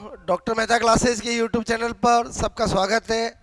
Doctor Mehta classes के YouTube channel पर सबका स्वागत है।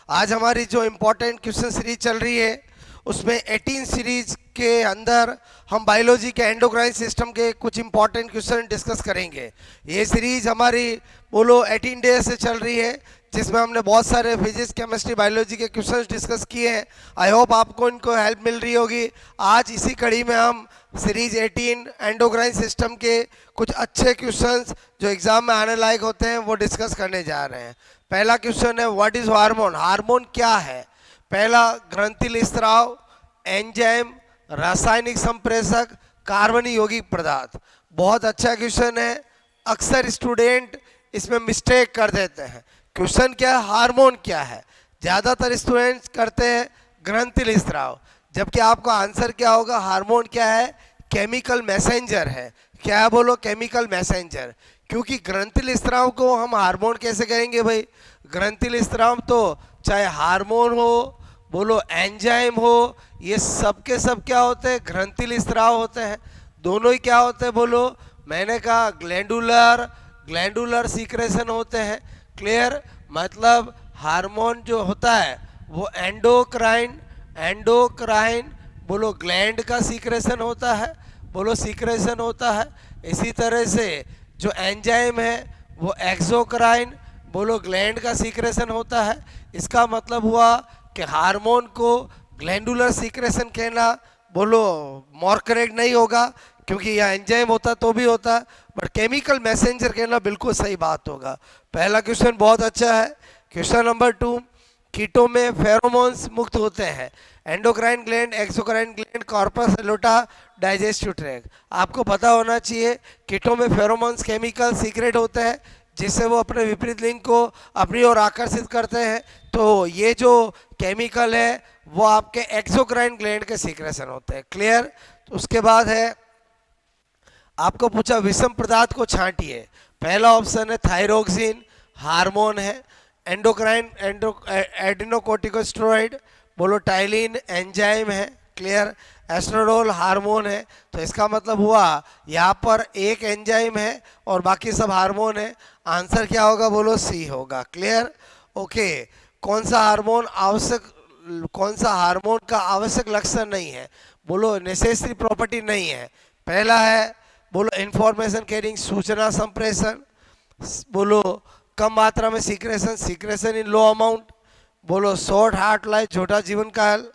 आज हमारी जो इम्पोर्टेंट क्वेश्चन सीरीज चल रही है उसमें 18 सीरीज के अंदर हम बायोलॉजी के एंडोक्राइन सिस्टम के कुछ इम्पोर्टेंट क्वेश्चन डिस्कस करेंगे। ये सीरीज हमारी 18 डेज से चल रही है, जिसमें हमने बहुत सारे फिजिक्स, केमिस्ट्री, बायोलॉजी के क्वेश्चंस डिस्कस किए हैं। आई होप आपको इनको हेल्प मिल रही होगी। आज इसी कड़ी में हम सीरीज 18 एंडोक्राइन सिस्टम के कुछ अच्छे क्वेश्चंस जो एग्जाम में आने लायक होते हैं वो डिस्कस करने जा रहे हैं। पहला क्वेश्चन है, व्हाट इज हार्मोन? हार्मोन क्या है? पहला, ग्रंथिल स्राव, एंजाइम, रासायनिक संप्रेषक, कार्बनिक यौगिक पदार्थ। बहुत अच्छा क्वेश्चन है। अक्सर स्टूडेंट इसमें मिस्टेक कर देते हैं। क्वेश्चन क्या है, हार्मोन क्या है? ज़्यादातर स्टूडेंट्स करते हैं ग्रंथिल स्राव, जबकि आपका आंसर क्या होगा? हार्मोन क्या है? केमिकल मैसेंजर है। क्या है? बोलो, केमिकल मैसेंजर। क्योंकि ग्रंथिल स्राव को हम हार्मोन कैसे कहेंगे भाई? ग्रंथिल स्राव तो चाहे हार्मोन हो, बोलो एंजाइम हो, ये सब के सब क्या होते हैं? ग्रंथिल स्राव होते हैं। दोनों ही क्या होते हैं? बोलो, मैंने कहा ग्लैंडुलर सीक्रेशन होते हैं। क्लियर? मतलब हार्मोन जो होता है वो एंडोक्राइन बोलो ग्लैंड का सीक्रेशन होता है, बोलो सीक्रेशन होता है। इसी तरह से जो एंजाइम है वो एक्सोक्राइन बोलो ग्लैंड का सीक्रेशन होता है। इसका मतलब हुआ कि हार्मोन को ग्लैंडुलर सीक्रेशन कहना बोलो मोर करेक्ट नहीं होगा, क्योंकि यह एंजाइम होता तो भी होता, बट केमिकल मैसेंजर कहना बिल्कुल सही बात होगा। पहला क्वेश्चन बहुत अच्छा है। क्वेश्चन नंबर 2, कीटों में फेरोमोन्स मुक्त होते हैं। Endocrine gland, exocrine gland, corpus लूटा, डाइजेस्टिव ट्रैक्ट। आपको पता होना चाहिए कीटों में फेरोमोन्स केमिकल सीक्रेट होते हैं, जिससे वो अपने विपरीत लिंग को अपनी ओर आकर्षित करते हैं। तो ये जो केमिकल है वो आपके एक्सोक्राइन ग्लैंड के सीक्रेशन होते हैं। क्लियर? तो उसके बाद है, आपको पूछा विषम पदार्थ को छांटिए। पहला ऑप्शन है थायरोक्सिन, हार्मोन है। एंडोक्राइन एडिनोकोर्टिकोस्टेरॉइड, बोलो टाइलिन, एंजाइम है। क्लियर? एस्ट्राडोल हार्मोन है। तो इसका मतलब हुआ यहाँ पर एक एंजाइम है और बाकी सब हार्मोन है। आंसर क्या होगा? बोलो सी होगा। क्लियर? ओके। कौन सा हार्मोन का आवश्यक लक्षण नहीं है? बोलो नेसेसरी प्रॉपर्टी नहीं है। पहला है बोलो इंफॉर्मेशन कैरिंग, सूचना संप्रेषण। बोलो कम मात्रा में सीक्रेशन इन लो अमाउंट। बोलो शॉर्ट हार्ट लाइफ, छोटा जीवन काल।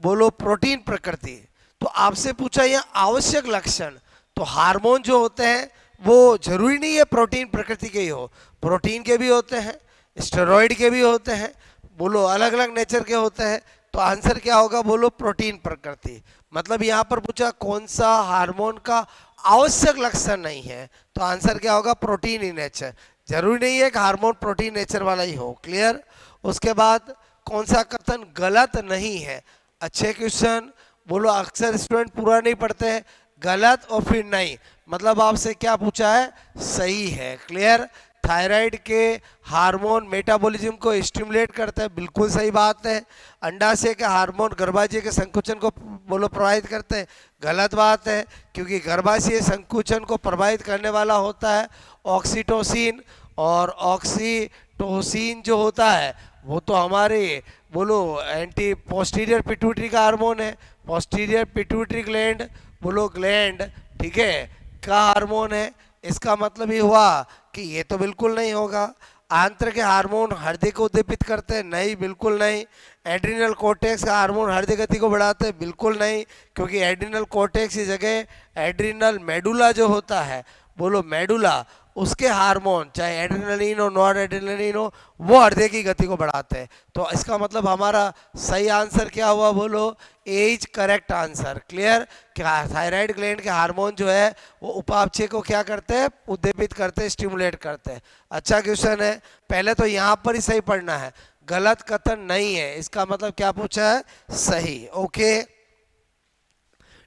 बोलो प्रोटीन प्रकृति। तो आपसे पूछा यह आवश्यक लक्षण, तो हार्मोन जो होते हैं वो जरूरी नहीं है प्रोटीन प्रकृति के ही हो, प्रोटीन के भी होते हैं, स्टेरॉइड के भी होते हैं, बोलो अलग अलग नेचर के होते हैं। तो आंसर क्या होगा? बोलो प्रोटीन प्रकृति। मतलब यहाँ पर पूछा कौन सा हार्मोन का आवश्यक लक्षण नहीं है, तो आंसर क्या होगा? Protein in nature. जरूरी नहीं है कि हार्मोन प्रोटीन नेचर वाला ही हो। क्लियर? उसके बाद कौन सा कथन गलत नहीं है? अच्छे क्वेश्चन। बोलो अक्सर स्टूडेंट पूरा नहीं पढ़ते हैं, गलत और फिर नहीं, मतलब आपसे क्या पूछा है? सही है। क्लियर? थायराइड के हार्मोन मेटाबॉलिज्म को स्टिमुलेट करता है, बिल्कुल सही बात है। अंडाशय के हार्मोन गर्भाशय के संकुचन को बोलो प्रभावित करते हैं, गलत बात है, क्योंकि गर्भाशय संकुचन को प्रभावित करने वाला होता है ऑक्सीटोसिन, और ऑक्सीटोसिन जो होता है वो तो हमारे बोलो एंटी पोस्टीरियर पिट्यूटरी का हार्मोन है। पोस्टीरियर पिट्यूटरी ग्लैंड बोलो ग्लैंड, ठीक है, का हार्मोन है। इसका मतलब ये हुआ कि ये तो बिल्कुल नहीं होगा। आंत्र के हार्मोन हृदय को उद्दीपित करते हैं, नहीं, बिल्कुल नहीं। एड्रिनल कोर्टेक्स का हार्मोन हृदय गति को बढ़ाते हैं, बिल्कुल नहीं, क्योंकि एड्रिनल कोर्टेक्स की जगह एड्रिनल मेडुला जो होता है, बोलो मेडुला, उसके हार्मोन चाहे एड्रेनलिन हो नॉन एड्रेनलिन हो वो हृदय की गति को बढ़ाते हैं। तो इसका मतलब हमारा सही आंसर क्या हुआ? बोलो ए इज करेक्ट आंसर। क्लियर? क्या थायराइड ग्लैंड के हार्मोन जो है वो उपापचय को क्या करते हैं? उद्दीपित करते हैं, स्टिमुलेट करते हैं। अच्छा क्वेश्चन है। पहले तो यहाँ पर ही सही पढ़ना है, गलत कथन नहीं है। इसका मतलब क्या पूछा है? सही। ओके।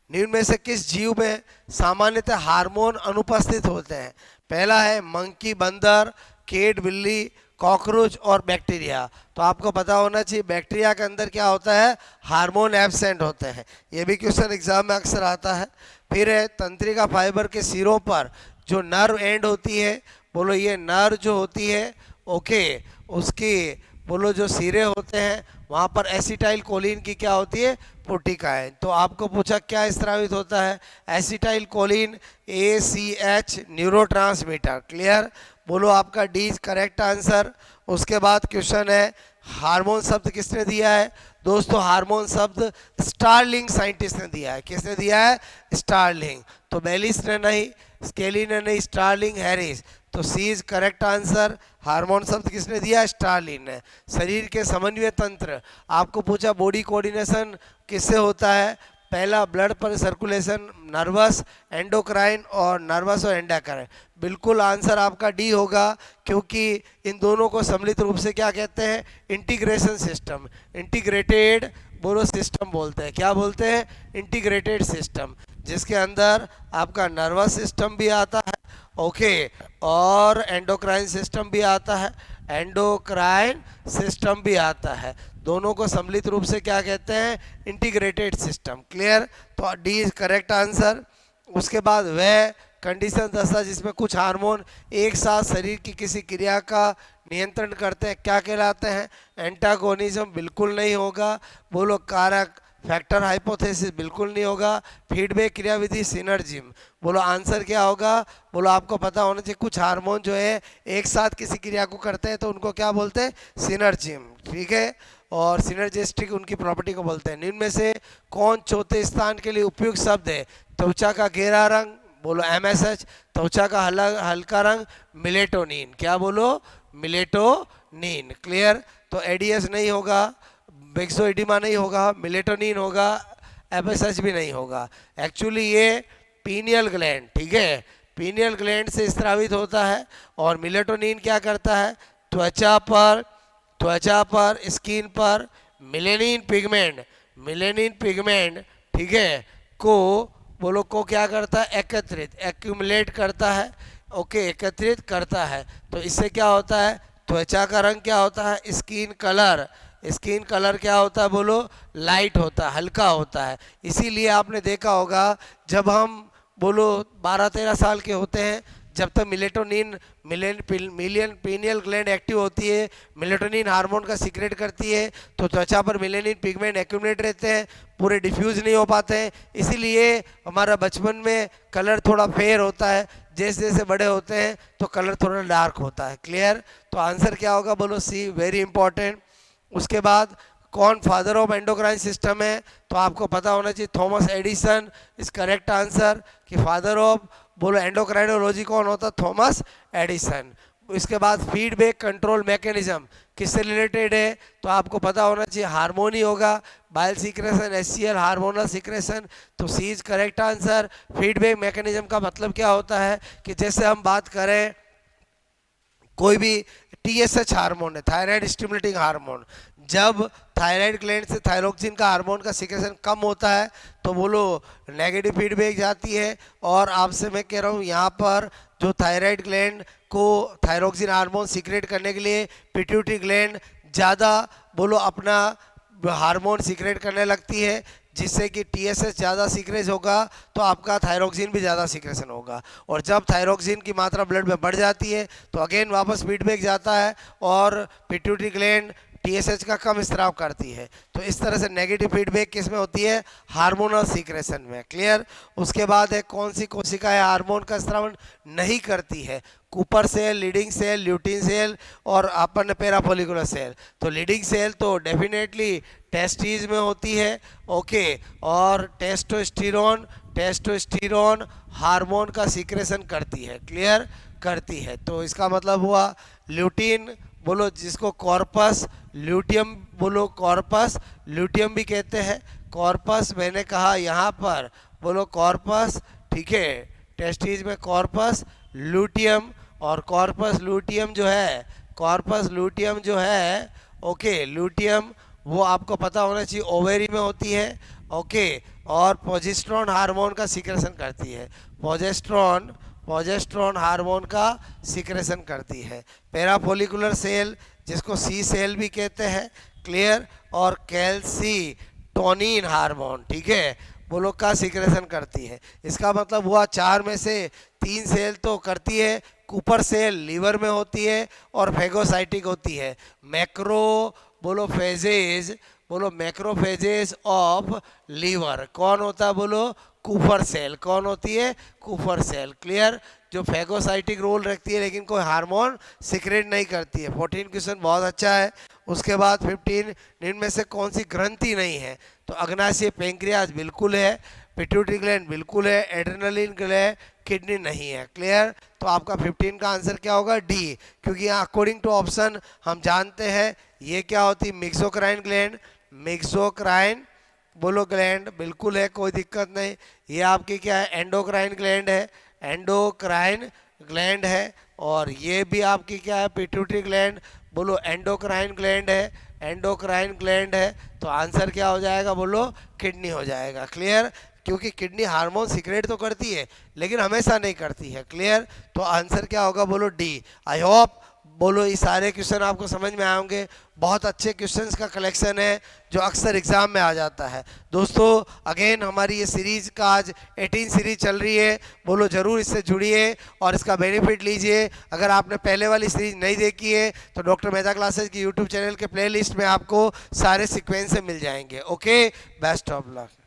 निम्न में से किस जीव में सामान्यतः हार्मोन अनुपस्थित होते हैं? पहला है मंकी, बंदर, केट, बिल्ली, कॉकरोच और बैक्टीरिया। तो आपको पता होना चाहिए बैक्टीरिया के अंदर क्या होता है? हार्मोन एब्सेंट होते हैं। ये भी क्वेश्चन एग्जाम में अक्सर आता है। फिर है तंत्रिका फाइबर के सिरों पर जो नर्व एंड होती है, बोलो ये नर जो होती है, ओके, उसकी बोलो जो सिरे होते हैं वहाँ पर एसिटाइल कोलिन की क्या होती है, पुटिकाएं। तो आपको पूछा क्या स्रावित होता है, acetyl choline, ACH neurotransmitter. Clear, बोलो आपका डी इज करेक्ट आंसर। उसके बाद क्वेश्चन है हार्मोन शब्द किसने दिया है, दोस्तों हार्मोन शब्द स्टारलिंग साइंटिस्ट ने दिया है। किसने दिया है, स्टारलिंग। तो बेलिस ने नहीं, स्केली ने नहीं, स्टारलिंग हैरिस। तो C is correct answer. Hormone शब्द किसने दिया, स्टारलिन ने। शरीर के समन्वय तंत्र, आपको पूछा बॉडी कोऑर्डिनेशन किससे होता है, पहला ब्लड पर सर्कुलेशन, नर्वस, एंडोक्राइन और नर्वस और एंडोक्राइन। बिल्कुल आंसर आपका डी होगा, क्योंकि इन दोनों को सम्मिलित रूप से क्या कहते हैं, इंटीग्रेशन सिस्टम, इंटीग्रेटेड बोलो सिस्टम बोलते हैं। क्या बोलते हैं, इंटीग्रेटेड सिस्टम, जिसके अंदर आपका नर्वस सिस्टम भी आता है, ओके, और एंडोक्राइन सिस्टम भी आता है, एंडोक्राइन सिस्टम भी आता है। दोनों को सम्मिलित रूप से क्या कहते हैं, इंटीग्रेटेड सिस्टम। क्लियर, तो डी इज करेक्ट आंसर। उसके बाद वह कंडीशन दशा जिसमें कुछ हार्मोन एक साथ शरीर की किसी क्रिया का नियंत्रण करते हैं, क्या कहलाते हैं, एंटागोनिज्म बिल्कुल नहीं होगा। बोलो कारक, फैक्टर हाइपोथेसिस बिल्कुल नहीं होगा। फीडबैक क्रियाविधि, सिनर्जिम। बोलो आंसर क्या होगा, बोलो आपको पता होना चाहिए कुछ हार्मोन जो है एक साथ किसी क्रिया को करते हैं तो उनको क्या बोलते हैं, सिनर्जिम। ठीक है, और सिनर्जिस्टिक उनकी प्रॉपर्टी को बोलते हैं। इनमें से कौन चौथे स्थान के लिए उपयुक्त शब्द है, त्वचा का गहरा रंग, बोलो MSH, त्वचा का हल्का रंग, मिलेटोनिन। क्या बोलो, मिलेटोनिन। क्लियर, तो एडीएस नहीं होगा, बेक्सोइडिमा नहीं होगा, मिलेटोनिन होगा, FSH भी नहीं होगा। एक्चुअली ये पीनियल ग्लैंड, ठीक है, पीनियल ग्लैंड से स्रावित होता है। और मिलेटोनिन क्या करता है, त्वचा पर स्किन पर मिलेनिन पिगमेंट, ठीक है, को बोलो को क्या करता है, एकत्रित, एक्यूमुलेट करता है, ओके, एकत्रित करता है। तो इससे क्या होता है, त्वचा का रंग क्या होता है, स्किन कलर क्या होता है, बोलो लाइट होता है, हल्का होता है। इसीलिए आपने देखा होगा जब हम बोलो 12-13 साल के होते हैं, जब तक पीनियल ग्लैंड एक्टिव होती है, मिलेटोनिन हार्मोन का सीक्रेट करती है, तो त्वचा पर मिलेनिन पिगमेंट एक्यूमुलेट रहते हैं, पूरे डिफ्यूज नहीं हो पाते हैं। इसीलिए हमारा बचपन में कलर थोड़ा फेयर होता है, जैसे जैसे बड़े होते हैं तो कलर थोड़ा डार्क होता है। क्लियर, तो आंसर क्या होगा, बोलो सी, वेरी इंपॉर्टेंट। उसके बाद कौन फादर ऑफ एंडोक्राइन सिस्टम है, तो आपको पता होना चाहिए Thomas Edison is correct answer. कि फादर ऑफ बोलो एंडोक्राइनोलॉजी कौन होता, थॉमस एडिसन। इसके बाद फीडबैक कंट्रोल मैकेनिज्म किससे रिलेटेड है, तो आपको पता होना चाहिए हार्मोन ही होगा, bile secretion, HCl hormonal secretion. तो C is correct answer. Feedback mechanism का मतलब क्या होता है कि जैसे हम बात करें कोई भी TSH हार्मोन है, थायराइड स्टिमुलेटिंग हार्मोन, जब थायराइड ग्लैंड से थायरोक्सिन का हार्मोन का सीक्रेशन कम होता है तो बोलो नेगेटिव फीडबैक जाती है। और आपसे मैं कह रहा हूँ यहाँ पर जो थायराइड ग्लैंड को थायरोक्सिन हार्मोन सीक्रेट करने के लिए पिट्यूटरी ग्लैंड ज़्यादा बोलो अपना हार्मोन सीक्रेट करने लगती है, जिससे कि TSH ज़्यादा सीक्रेट होगा तो आपका थायरोक्सिन भी ज़्यादा सीक्रेशन होगा। और जब थायरोक्सिन की मात्रा ब्लड में बढ़ जाती है तो अगेन वापस फीडबैक जाता है और पिट्यूटरी ग्लैंड TSH का कम स्राव करती है। तो इस तरह से नेगेटिव फीडबैक किस में होती है, हार्मोनल सीक्रेशन में। क्लियर, उसके बाद है कौन सी कोशिकाएं हार्मोन का स्रावन नहीं करती है, Kupffer cell, Leydig cell, lutein cell और अपन पैराफोलिकुलर सेल। तो लीडिंग सेल तो डेफिनेटली टेस्टिस में होती है, ओके, और टेस्टोस्टेरोन हार्मोन का सीक्रेशन करती है, क्लियर करती है। तो इसका मतलब हुआ ल्यूटिन बोलो जिसको कॉर्पस ल्यूटियम बोलो, कॉर्पस ल्यूटियम भी कहते हैं। कॉर्पस मैंने कहा यहाँ पर बोलो कॉर्पस, ठीक है, टेस्टिस में कॉर्पस ल्यूटियम। और कॉर्पस ल्यूटियम जो है ओके, ल्यूटियम वो आपको पता होना चाहिए ओवेरी में होती है, ओके, और प्रोजेस्टेरोन हार्मोन का सीक्रेशन करती है, प्रोजेस्टेरोन हार्मोन का सीक्रेशन करती है। पैराफोलिकुलर सेल जिसको सी सेल भी कहते हैं, क्लियर, और कैल्सीटोनिन हार्मोन, ठीक है, बोलो का सीक्रेशन करती है। इसका मतलब हुआ 4 में से 3 सेल तो करती है। कूपर सेल लीवर में होती है और फेगोसाइटिक होती है। मैक्रो बोलो फेजेज, बोलो मैक्रोफेजेस ऑफ लीवर कौन होता है? बोलो कूपर सेल। कौन होती है? Kupffer cell. क्लियर? जो फेगोसाइटिक रोल रखती है लेकिन कोई हार्मोन सीक्रेट नहीं करती है। 14 क्वेश्चन बहुत अच्छा है। उसके बाद 15, इनमें से कौन सी ग्रंथि नहीं है? तो अग्नाशय पेंक्रियाज बिल्कुल है, पिट्यूटरी ग्लैंड बिल्कुल है, एड्रेनलिन ग्लैंड, किडनी नहीं है। क्लियर? तो आपका 15 का आंसर क्या होगा? डी। क्योंकि यहाँ अकॉर्डिंग टू ऑप्शन हम जानते हैं ये क्या होती है? मिक्सोक्राइन ग्लैंड। मिक्सोक्राइन बोलो ग्लैंड बिल्कुल है, कोई दिक्कत नहीं। ये आपकी क्या है? एंडोक्राइन ग्लैंड है। एंडोक्राइन ग्लैंड है। और ये भी आपकी क्या है? Pituitary gland. बोलो एंडोक्राइन ग्लैंड है। एंडोक्राइन ग्लैंड है। तो आंसर क्या हो जाएगा? बोलो किडनी हो जाएगा। क्लियर? क्योंकि किडनी हार्मोन सीक्रेट तो करती है लेकिन हमेशा नहीं करती है। क्लियर? तो आंसर क्या होगा? बोलो डी। आई होप बोलो ये सारे क्वेश्चन आपको समझ में आए होंगे। बहुत अच्छे क्वेश्चंस का कलेक्शन है जो अक्सर एग्जाम में आ जाता है। दोस्तों अगेन हमारी ये सीरीज का आज 18 सीरीज चल रही है। बोलो ज़रूर इससे जुड़िए और इसका बेनिफिट लीजिए। अगर आपने पहले वाली सीरीज नहीं देखी है तो डॉक्टर मेहता क्लासेज की यूट्यूब चैनल के प्लेलिस्ट में आपको सारे सीक्वेंस से मिल जाएंगे। Okay, best of luck.